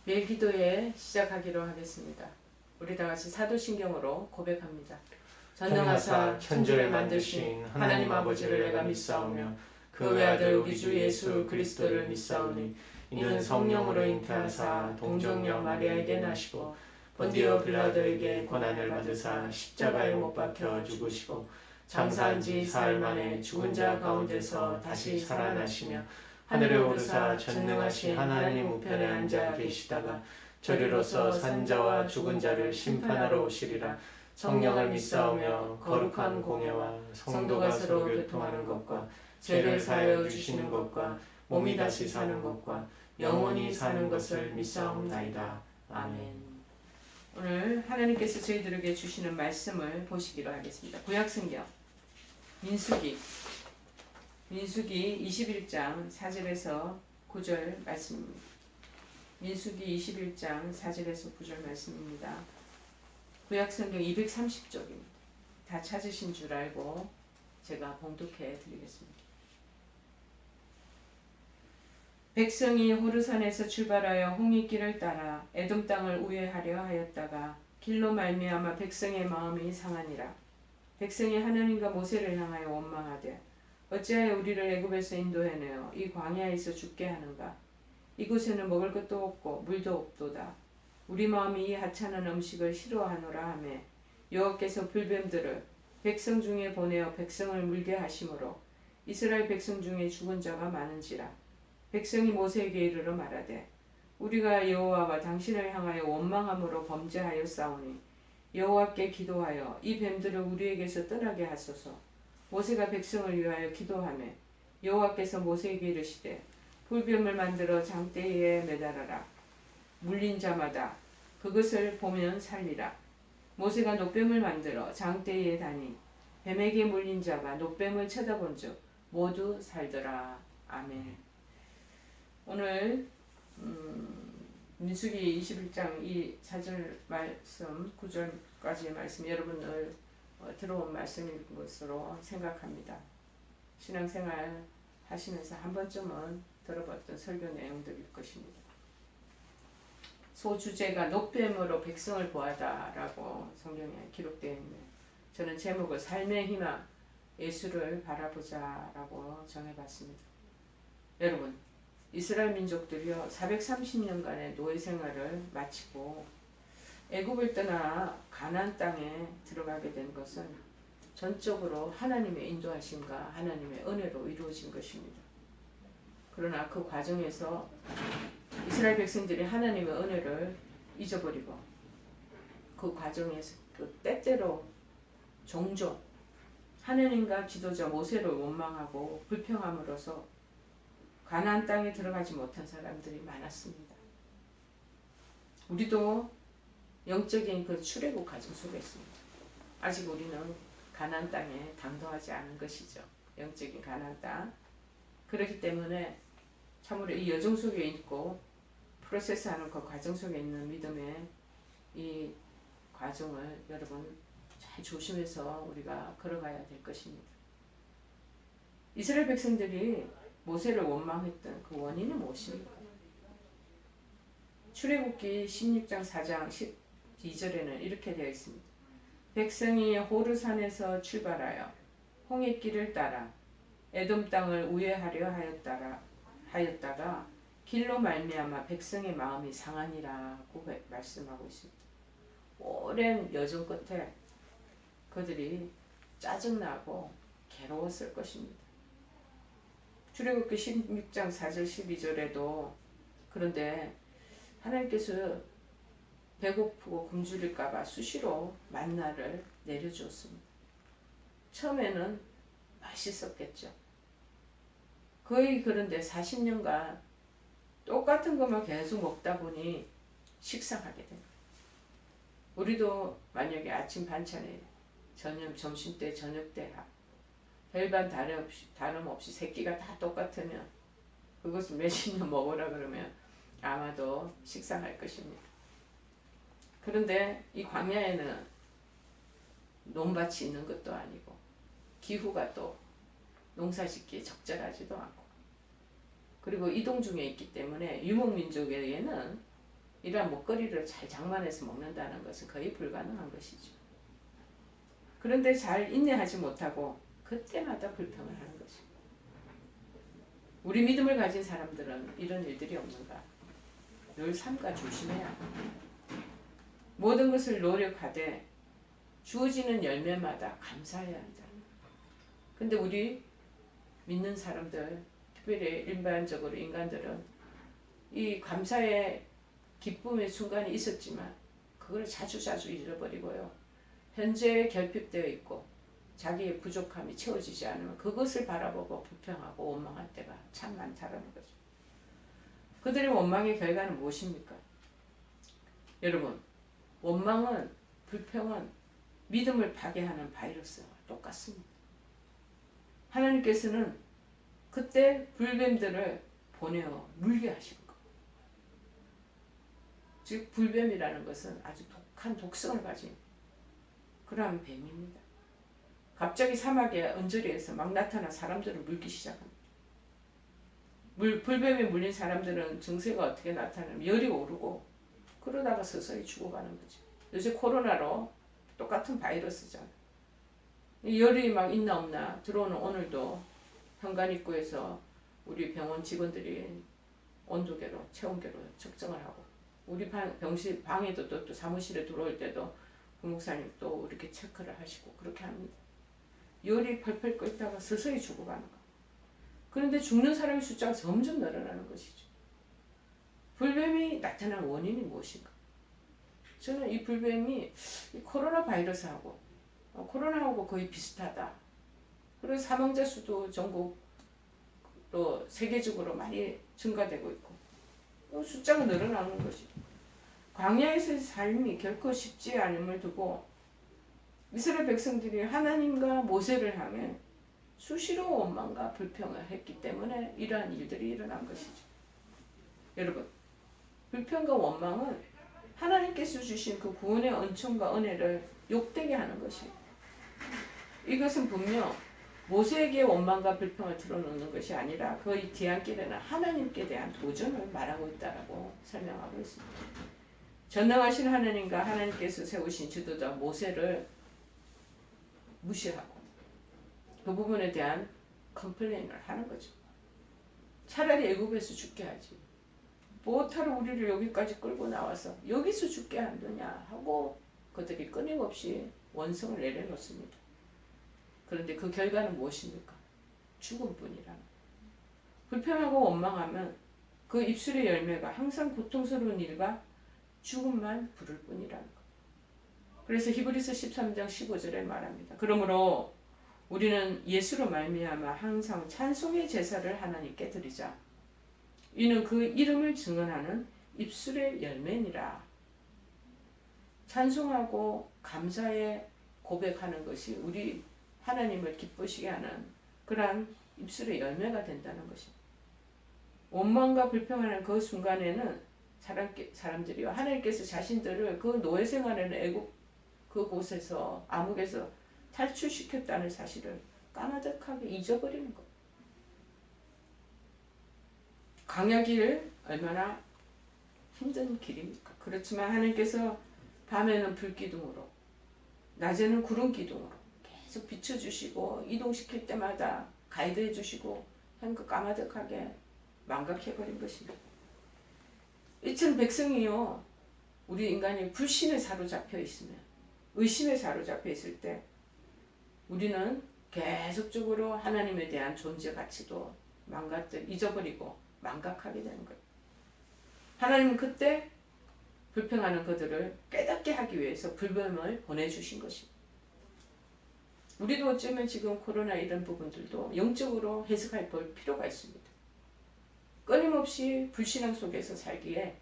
매일 기도에 시작하기로 하겠습니다. 우리 다 같이 사도신경으로 고백합니다. 전능하사 천지를 만드신 하나님 아버지를 내가 믿사오며 그 외아들 우리 주 예수 그리스도를 믿사오니 이는 성령으로 잉태하사 동정녀 마리아에게 나시고 본디오 빌라도에게 고난을 받으사 십자가에 못 박혀 죽으시고 장사한 지 사흘 만에 죽은 자 가운데서 다시 살아나시며 하늘에 오르사 전능하신 하나님 우편에 앉아 계시다가 저리로서 산자와 죽은 자를 심판하러 오시리라. 성령을 믿사오며 거룩한 공예와 성도가 서로 교통하는 것과 죄를 사하여 주시는 것과 몸이 다시 사는 것과 영원히 사는 것을 믿사옵나이다. 아멘. 오늘 하나님께서 저희들에게 주시는 말씀을 보시기로 하겠습니다. 구약성경 민수기 21장 4절에서 9절 말씀입니다. 민수기 21장 4절에서 9절 말씀입니다. 구약성경 230쪽입니다. 다 찾으신 줄 알고 제가 봉독해 드리겠습니다. 백성이 호르산에서 출발하여 홍익길을 따라 에돔 땅을 우회하려 하였다가 길로 말미암아 백성의 마음이 상하니라. 백성이 하나님과 모세를 향하여 원망하되 어찌하여 우리를 애굽에서 인도해내어 이 광야에서 죽게 하는가? 이곳에는 먹을 것도 없고 물도 없도다. 우리 마음이 이 하찮은 음식을 싫어하노라 하매 여호와께서 불뱀들을 백성 중에 보내어 백성을 물게 하심으로 이스라엘 백성 중에 죽은 자가 많은지라. 백성이 모세에게 이르러 말하되 우리가 여호와와 당신을 향하여 원망함으로 범죄하였사오니 여호와께 기도하여 이 뱀들을 우리에게서 떠나게 하소서. 모세가 백성을 위하여 기도하매 여호와께서 모세에게 이르시되 불뱀을 만들어 장대에 매달아라. 물린 자마다 그것을 보면 살리라. 모세가 놋뱀을 만들어 장대에 다니 뱀에게 물린 자가 놋뱀을 쳐다본즉 모두 살더라. 아멘. 오늘 민수기 21장 이 4절 말씀 9절까지의 말씀 여러분을 들어온 말씀일 것으로 생각합니다. 신앙생활 하시면서 한 번쯤은 들어봤던 설교 내용들일 것입니다. 소주제가 놋뱀으로 백성을 보하다라고 성경에 기록되어 있는 저는 제목을 삶의 희망 예수를 바라보자라고 정해봤습니다. 여러분 이스라엘 민족들이요 430년간의 노예 생활을 마치고 애굽을 떠나 가나안 땅에 들어가게 된 것은 전적으로 하나님의 인도하심과 하나님의 은혜로 이루어진 것입니다. 그러나 그 과정에서 이스라엘 백성들이 하나님의 은혜를 잊어버리고 그 과정에서 그 때때로 종종 하나님과 지도자 모세를 원망하고 불평함으로써 가나안 땅에 들어가지 못한 사람들이 많았습니다. 우리도 영적인 그 출애굽 과정 속에 있습니다. 아직 우리는 가나안 땅에 당도하지 않은 것이죠. 영적인 가나안 땅. 그렇기 때문에 참으로 이 여정 속에 있고 프로세스하는 그 과정 속에 있는 믿음의 이 과정을 여러분 잘 조심해서 우리가 걸어가야 될 것입니다. 이스라엘 백성들이 모세를 원망했던 그 원인이 무엇입니까? 출애굽기 16장 4장 12절에는 이렇게 되어 있습니다. 백성이 호르산에서 출발하여 홍해길을 따라 에돔 땅을 우회하려 하였다가 길로 말미암아 백성의 마음이 상하니라고 말씀하고 있습니다. 오랜 여정 끝에 그들이 짜증나고 괴로웠을 것입니다. 출애굽기 16장 4절 12절에도 그런데 하나님께서 배고프고 굶주릴까봐 수시로 만나를 내려주었습니다. 처음에는 맛있었겠죠. 거의 그런데 40년간 똑같은 것만 계속 먹다 보니 식상하게 됩니다. 우리도 만약에 아침 반찬에 점심때 저녁때 별반 다름없이 새끼가 다 똑같으면 그것을 몇십 년 먹으라 그러면 아마도 식상할 것입니다. 그런데 이 광야에는 논밭이 있는 것도 아니고 기후가 또 농사짓기에 적절하지도 않고 그리고 이동 중에 있기 때문에 유목민족에게는 이러한 먹거리를 잘 장만해서 먹는다는 것은 거의 불가능한 것이죠. 그런데 잘 인내하지 못하고 그때마다 불평을 하는 것이죠. 우리 믿음을 가진 사람들은 이런 일들이 없는가? 늘 삼가 조심해야 합니다. 모든 것을 노력하되 주어지는 열매마다 감사해야 한다. 근데 우리 믿는 사람들, 특별히 일반적으로 인간들은 이 감사의 기쁨의 순간이 있었지만 그걸 자주 잃어버리고요. 현재 결핍되어 있고 자기의 부족함이 채워지지 않으면 그것을 바라보고 불평하고 원망할 때가 참 많다는 거죠. 그들의 원망의 결과는 무엇입니까? 여러분, 원망은, 불평은 믿음을 파괴하는 바이러스와 똑같습니다. 하나님께서는 그때 불뱀들을 보내어 물게 하신 것. 즉 불뱀이라는 것은 아주 독한 독성을 가진 그러한 뱀입니다. 갑자기 사막의 언저리에서 막 나타나 사람들을 물기 시작합니다. 불뱀에 물린 사람들은 증세가 어떻게 나타나면 열이 오르고 그러다가 서서히 죽어가는 거죠. 요새 코로나로 똑같은 바이러스잖아요. 열이 막 있나 없나 들어오는 오늘도 현관 입구에서 우리 병원 직원들이 온도계로 체온계로 측정을 하고 우리 방에도 또 사무실에 들어올 때도 부목사님 또 이렇게 체크를 하시고 그렇게 합니다. 열이 펄펄 끓다가 서서히 죽어가는 거. 그런데 죽는 사람의 숫자가 점점 늘어나는 것이죠. 불뱀이 나타난 원인이 무엇인가? 저는 이 불뱀이 이 코로나 바이러스하고 코로나하고 거의 비슷하다. 그래서 사망자 수도 전국 또 세계적으로 많이 증가되고 있고 숫자가 늘어나는 것이죠. 광야에서의 삶이 결코 쉽지 않음을 두고 이스라엘 백성들이 하나님과 모세를 향해 수시로 원망과 불평을 했기 때문에 이러한 일들이 일어난 것이죠. 여러분, 불평과 원망은 하나님께서 주신 그 구원의 은총과 은혜를 욕되게 하는 것이에요. 이것은 분명 모세에게 원망과 불평을 틀어놓는 것이 아니라 그 뒤안길에는 하나님께 대한 도전을 말하고 있다고 설명하고 있습니다. 전능하신 하나님과 하나님께서 세우신 지도자 모세를 무시하고 그 부분에 대한 컴플레인을 하는 거죠. 차라리 애굽에서 죽게 하지. 뭐하러 우리를 여기까지 끌고 나와서 여기서 죽게 한다냐 하고 그들이 끊임없이 원성을 내려놓습니다. 그런데 그 결과는 무엇입니까? 죽음뿐이라는. 불평하고 원망하면 그 입술의 열매가 항상 고통스러운 일과 죽음만 부를 뿐이라는 것. 그래서 히브리서 13장 15절에 말합니다. 그러므로 우리는 예수로 말미암아 항상 찬송의 제사를 하나님께 드리자. 이는 그 이름을 증언하는 입술의 열매니라. 찬송하고 감사에 고백하는 것이 우리 하나님을 기쁘시게 하는 그러한 입술의 열매가 된다는 것입니다. 원망과 불평하는 그 순간에는 사람들이요 하나님께서 자신들을 그 노예 생활하는 애굽 그곳에서 암흑에서 탈출시켰다는 사실을 까마득하게 잊어버리는 것. 광야 길 얼마나 힘든 길입니까? 그렇지만 하나님께서 밤에는 불기둥으로 낮에는 구름 기둥으로 계속 비춰주시고 이동시킬 때마다 가이드해 주시고 그 까마득하게 망각해버린 것입니다. 이처럼 백성이요 우리 인간이 불신에 사로잡혀 있으면 의심에 사로잡혀 있을 때 우리는 계속적으로 하나님에 대한 존재 가치도 잊어버리고 망각하게 되는 거예요. 하나님은 그때 불평하는 그들을 깨닫게 하기 위해서 불뱀을 보내주신 것입니다. 우리도 어쩌면 지금 코로나 이런 부분들도 영적으로 해석할 볼 필요가 있습니다. 끊임없이 불신앙 속에서 살기에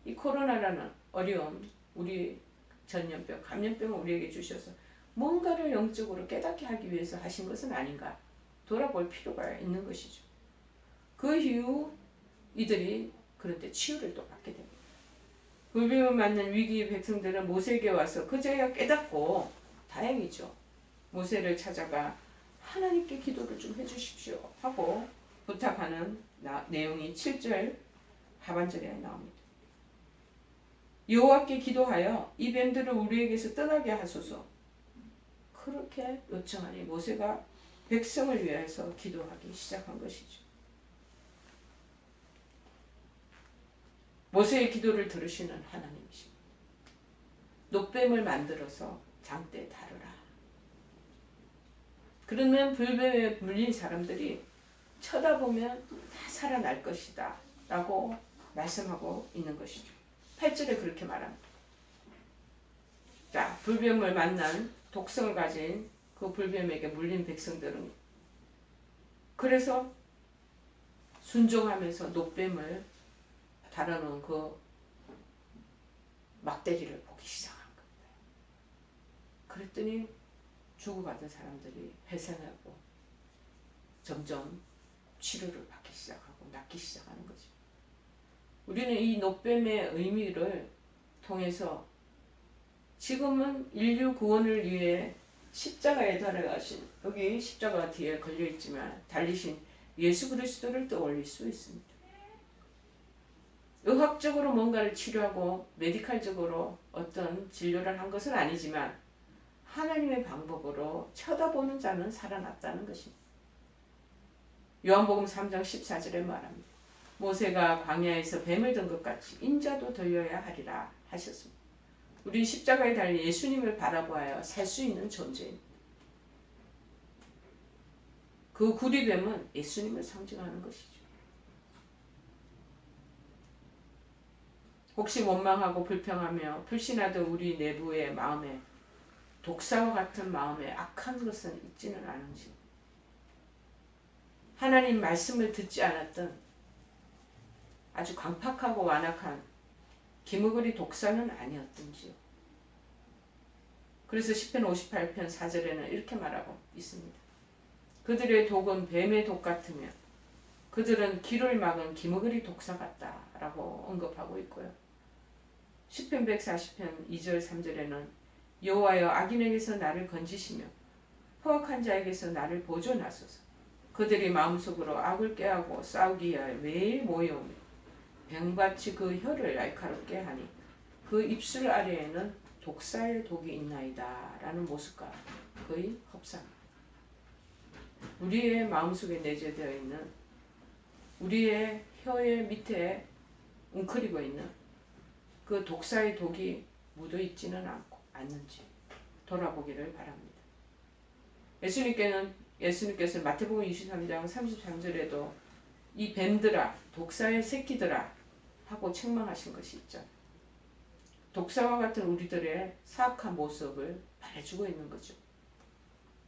이 코로나라는 어려움, 우리 전염병, 감염병을 우리에게 주셔서 뭔가를 영적으로 깨닫게 하기 위해서 하신 것은 아닌가 돌아볼 필요가 있는 것이죠. 그 이후 이들이 그런데 치유를 또 받게 됩니다. 불뱀을 맞는 위기의 백성들은 모세에게 와서 그제야 깨닫고 다행이죠. 모세를 찾아가 하나님께 기도를 좀 해주십시오 하고 부탁하는 내용이 7절 하반절에 나옵니다. 여호와께 기도하여 이 뱀들을 우리에게서 떠나게 하소서. 그렇게 요청하니 모세가 백성을 위해서 기도하기 시작한 것이죠. 모세의 기도를 들으시는 하나님이십니다. 놋뱀을 만들어서 장대에 다루라. 그러면 불뱀에 물린 사람들이 쳐다보면 다 살아날 것이다 라고 말씀하고 있는 것이죠. 8절에 그렇게 말합니다. 자, 불뱀을 만난 독성을 가진 그 불뱀에게 물린 백성들은 그래서 순종하면서 놋뱀을 다루는 그 막대기를 보기 시작한 겁니다. 그랬더니 주고받은 사람들이 회생하고 점점 치료를 받기 시작하고 낫기 시작하는 거죠. 우리는 이 놋뱀의 의미를 통해서 지금은 인류 구원을 위해 십자가에 달아가신, 여기 십자가 뒤에 걸려있지만 달리신 예수 그리스도를 떠올릴 수 있습니다. 의학적으로 뭔가를 치료하고 메디칼적으로 어떤 진료를 한 것은 아니지만 하나님의 방법으로 쳐다보는 자는 살아났다는 것입니다. 요한복음 3장 14절에 말합니다. 모세가 광야에서 뱀을 든 것 같이 인자도 들려야 하리라 하셨습니다. 우리 십자가에 달린 예수님을 바라보아야 살 수 있는 존재입니다. 그 구리뱀은 예수님을 상징하는 것이죠. 혹시 원망하고 불평하며 불신하던 우리 내부의 마음에 독사와 같은 마음에 악한 것은 있지는 않은지, 하나님 말씀을 듣지 않았던 아주 강팍하고 완악한 기무거리 독사는 아니었던지요. 그래서 시편 58편 4절에는 이렇게 말하고 있습니다. 그들의 독은 뱀의 독 같으며 그들은 길을 막은 기무거리 독사 같다라고 언급하고 있고요. 시편 140편 2절 3절에는 여호와여 악인에게서 나를 건지시며 포악한 자에게서 나를 보존하소서. 그들이 마음속으로 악을 꾀하고 싸우기 위하여 매일 모여오며 뱀같이 그 혀를 날카롭게 하니 그 입술 아래에는 독사의 독이 있나이다 라는 모습과 거의 흡사합니다. 우리의 마음속에 내재되어 있는, 우리의 혀의 밑에 웅크리고 있는 그 독사의 독이 묻어있지는 않는지 돌아보기를 바랍니다. 예수님께서 마태복음 23장 33절에도 이 뱀들아, 독사의 새끼들아 하고 책망하신 것이 있죠. 독사와 같은 우리들의 사악한 모습을 말해주고 있는 거죠.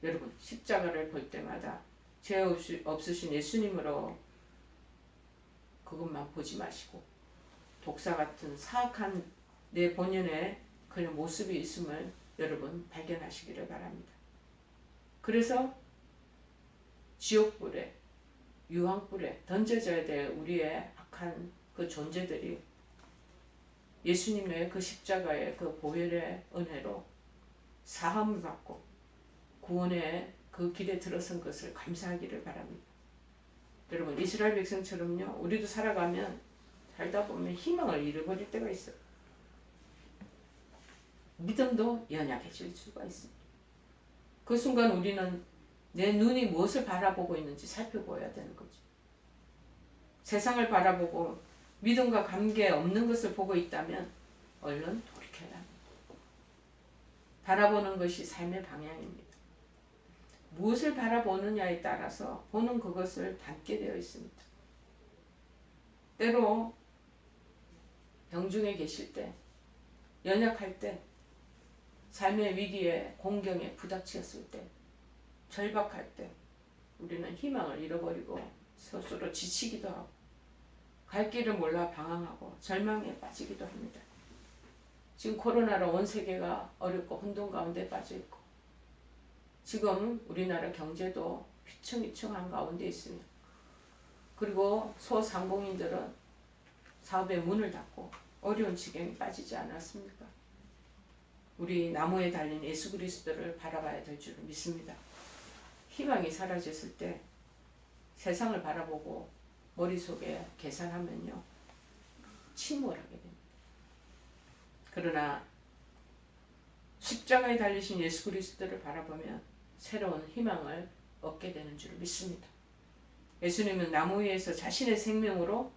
여러분, 십자가를 볼 때마다 죄 없으신 예수님으로 그것만 보지 마시고 독사 같은 사악한 내 본연의 그런 모습이 있음을 여러분 발견하시기를 바랍니다. 그래서 지옥불에, 유황불에 던져져야 될 우리의 악한 그 존재들이 예수님의 그 십자가의 그 보혈의 은혜로 사함을 받고 구원의 그 길에 들어선 것을 감사하기를 바랍니다. 여러분, 이스라엘 백성처럼요, 우리도 살다 보면 희망을 잃어버릴 때가 있어요. 믿음도 연약해질 수가 있습니다. 그 순간 우리는 내 눈이 무엇을 바라보고 있는지 살펴보아야 되는 거죠. 세상을 바라보고 믿음과 관계 없는 것을 보고 있다면 얼른 돌이켜야 합니다. 바라보는 것이 삶의 방향입니다. 무엇을 바라보느냐에 따라서 보는 그것을 담게 되어 있습니다. 때로 병중에 계실 때, 연약할 때, 삶의 위기에 공경에 부닥쳤을 때, 절박할 때 우리는 희망을 잃어버리고 스스로 지치기도 하고 갈 길을 몰라 방황하고 절망에 빠지기도 합니다. 지금 코로나로 온 세계가 어렵고 혼돈 가운데 빠져있고 지금 우리나라 경제도 휘청휘청한 가운데 있으며 그리고 소상공인들은 사업의 문을 닫고 어려운 지경에 빠지지 않았습니까? 우리 나무에 달린 예수 그리스도를 바라봐야 될 줄 믿습니다. 희망이 사라졌을 때 세상을 바라보고 머릿속에 계산하면요 침몰하게 됩니다. 그러나 십자가에 달리신 예수 그리스도를 바라보면 새로운 희망을 얻게 되는 줄 믿습니다. 예수님은 나무 위에서 자신의 생명으로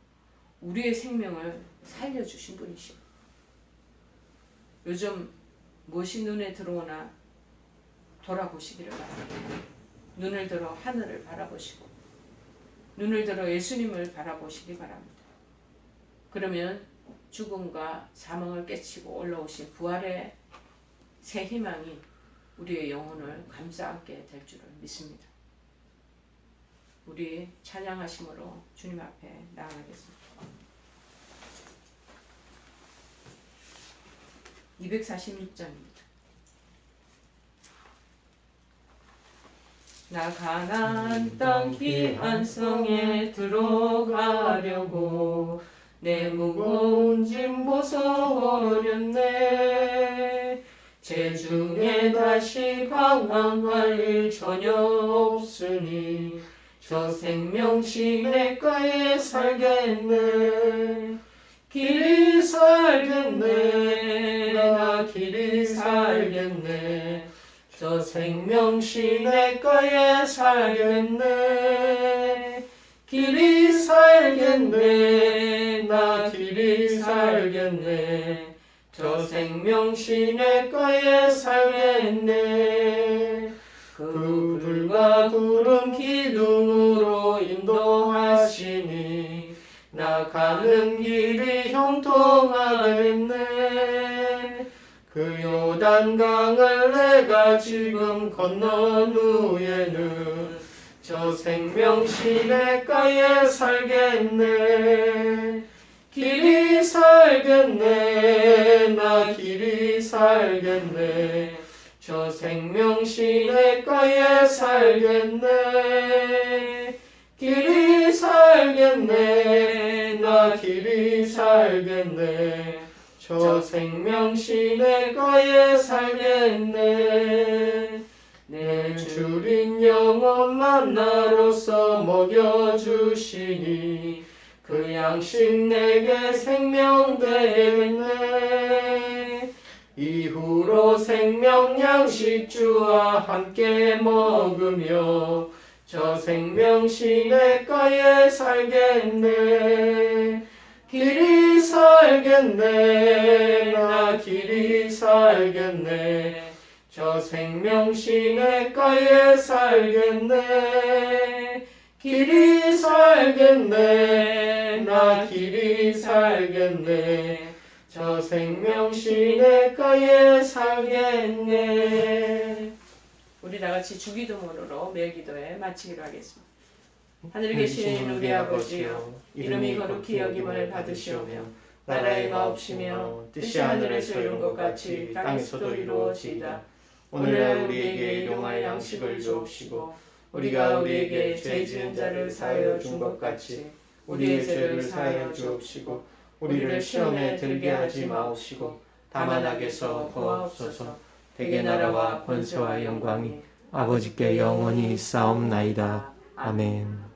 우리의 생명을 살려주신 분이시오. 요즘 무엇이 눈에 들어오나 돌아보시기를 바랍니다. 눈을 들어 하늘을 바라보시고 눈을 들어 예수님을 바라보시기 바랍니다. 그러면 죽음과 사망을 깨치고 올라오신 부활의 새 희망이 우리의 영혼을 감싸안게 될 줄을 믿습니다. 우리 찬양하심으로 주님 앞에 나아가겠습니다. 246장입니다. 나 가나안 땅 귀한 성에 들어가려고 내 무거운 짐 벗어버렸네. 재중에 다시 방황할 일 전혀 없으니 저 생명시 내가에 살겠네. 길이 살겠네. 나 길이 살겠네. 저 생명시 내가에 살겠네. 길이 살겠네. 나 길이 살겠네. 저 생명시 내가에 살겠네. 그 불과 구름 기둥으로 인도하시니 나 가는 길이 형통하겠네. 그 요단강을 내가 지금 건넌 후에는 저 생명시 내가에 살겠네. 길이 살겠네. 나 길이 살겠네. 저 생명시 내가에 살겠네. 길이 살겠네. 나 길이 살겠네. 저 생명시 내가에 살겠네. 내 주린 영혼 만나로서 먹여주시니 그 양식 내게 생명 되겠네. 이후로 생명 양식 주와 함께 먹으며 저 생명시 내가에 살겠네. 길이 살겠네. 나 길이 살겠네. 저 생명시 내가에 살겠네. 길이 살겠네. 나 길이 살겠네. 저 생명시 내가에 살겠네. 우리 다같이 주기도문으로 매일 기도에 마치기로 하겠습니다. 하늘에 계신 우리 아버지여, 이름이 거룩히 여김을 받으시오며 나라의 마옵시며 뜻이 하늘에서 이룬 것 같이 땅에서도 이루어지이다. 오늘날 우리에게 일용할 양식을 주옵시고 우리가 우리에게 죄 지은 자를 사하여 준 것 같이 우리의 죄를 사하여 주옵시고 우리를 시험에 들게 하지 마옵시고 다만 악에서 구하옵소서. 대개 나라와 권세와 영광이 아버지께 영원히 있사옵나이다. 아멘.